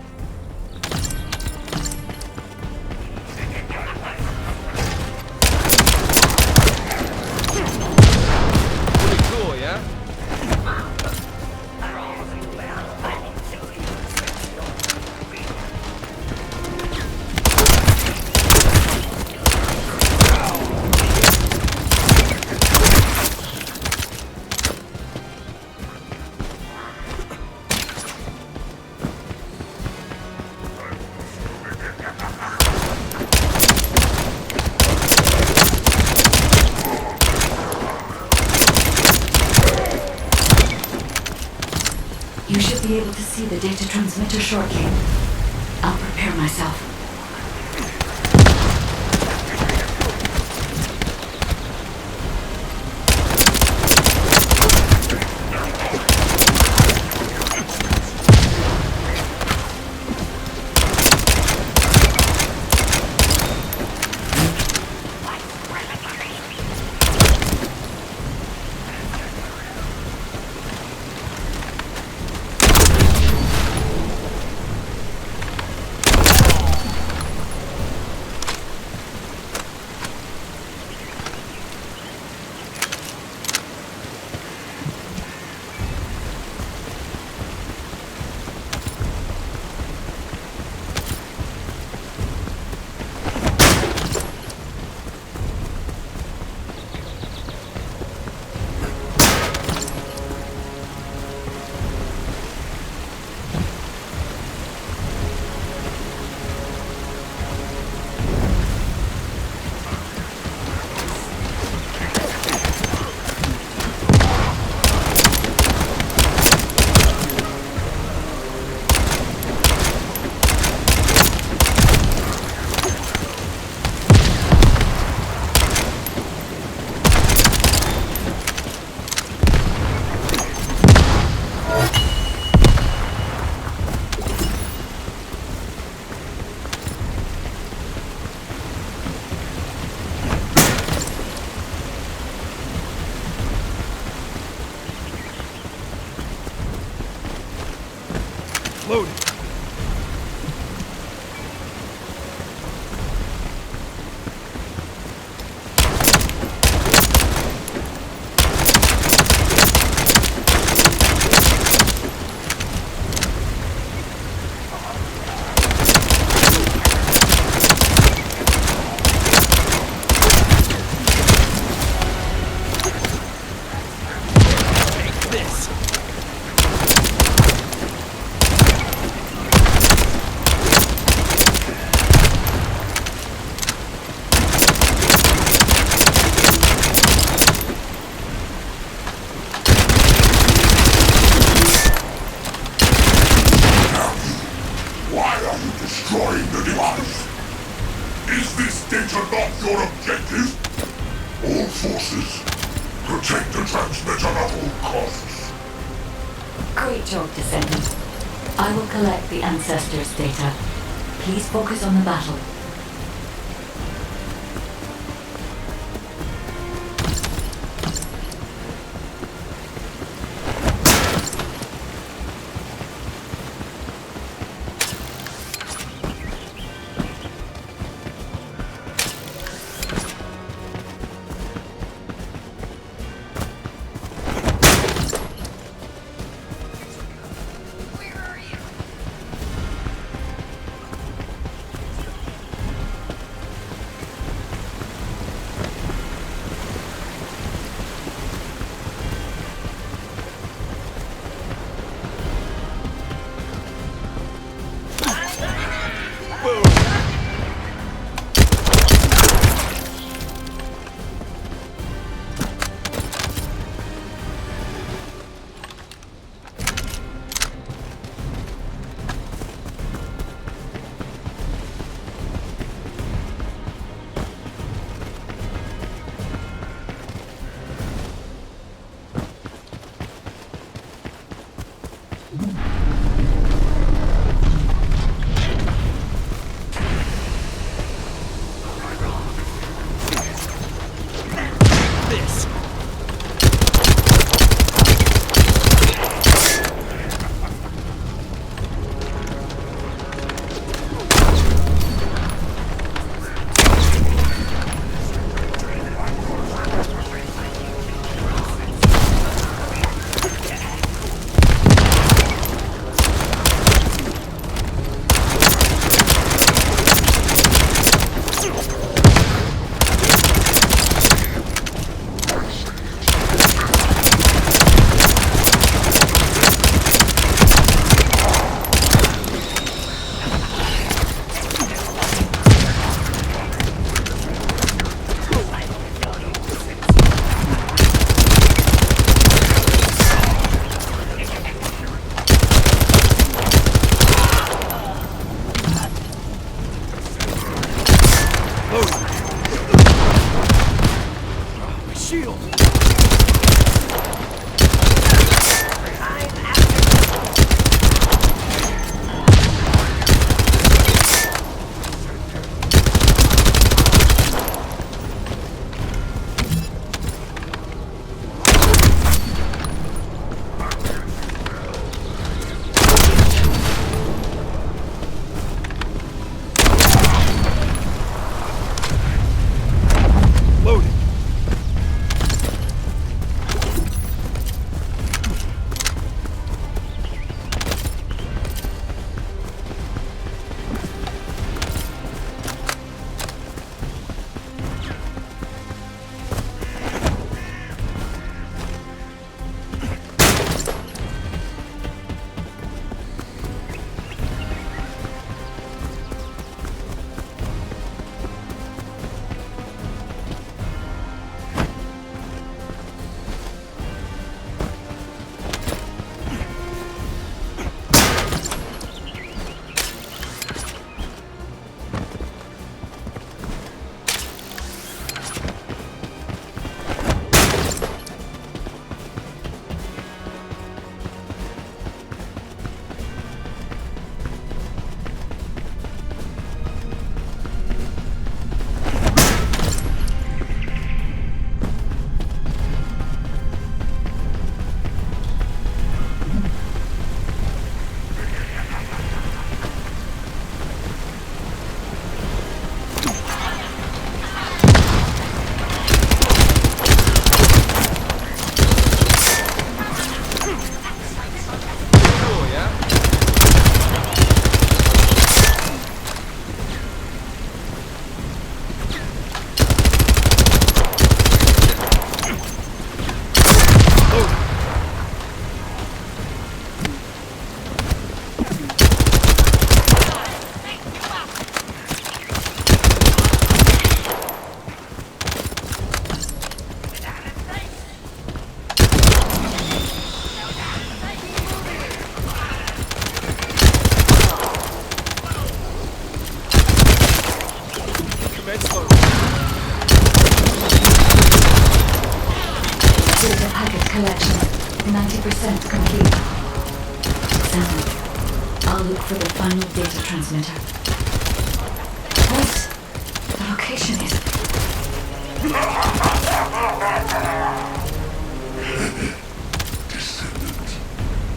You should be able to see the data transmitter shortly. I'll prepare myself. Loading. Destroying the device. Is this data not your objective? All forces, protect the transmitter at all costs. Great job, Descendant. I will collect the Ancestors' data. Please focus on the battle. 100% complete. Descendant, I'll look for the final data transmitter. Wait! The location is... Descendant,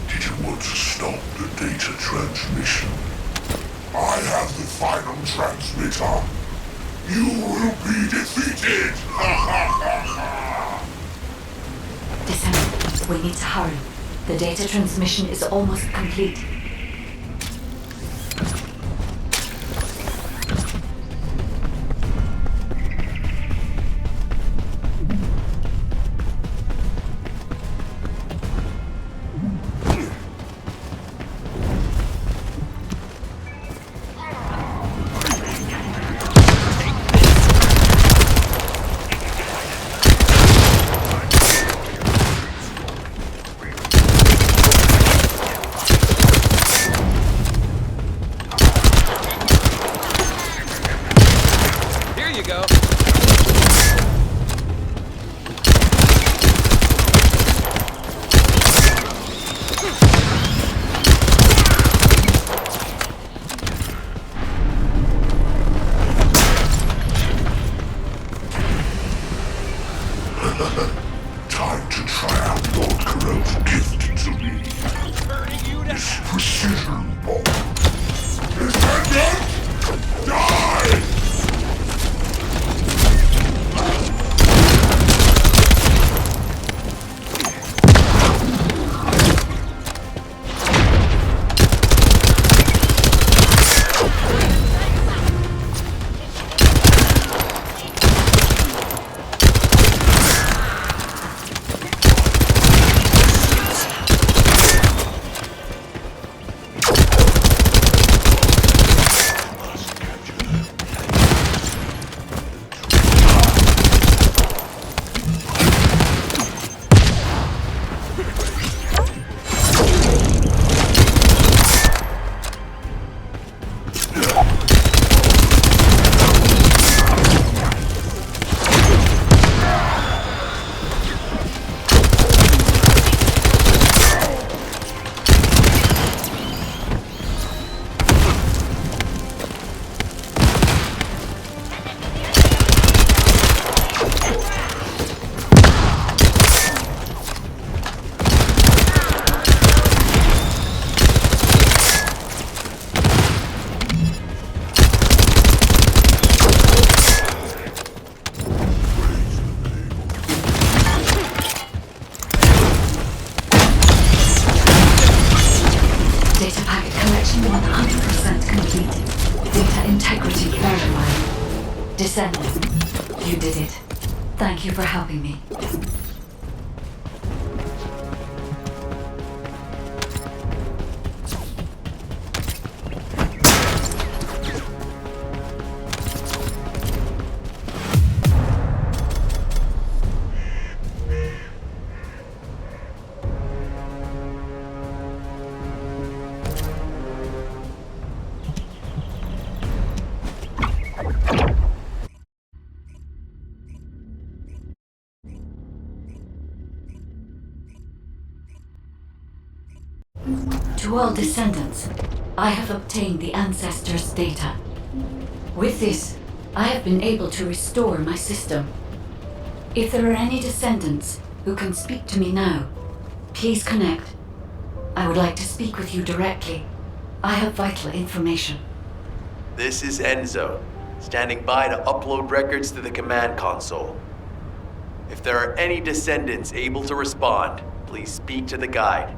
did you want to stop the data transmission? I have the final transmitter. You will be defeated! Descendant, we need to hurry. The data transmission is almost complete. Here you go. Time to try out Lord Corell's gift to me. This precision bomb. Descendant! Die! Data packet collection 100% complete. Data integrity verified. Descendant, you did it. Thank you for helping me. To all descendants, I have obtained the ancestors' data. With this, I have been able to restore my system. If there are any descendants who can speak to me now, please connect. I would like to speak with you directly. I have vital information. This is Enzo, standing by to upload records to the command console. If there are any descendants able to respond, please speak to the guide.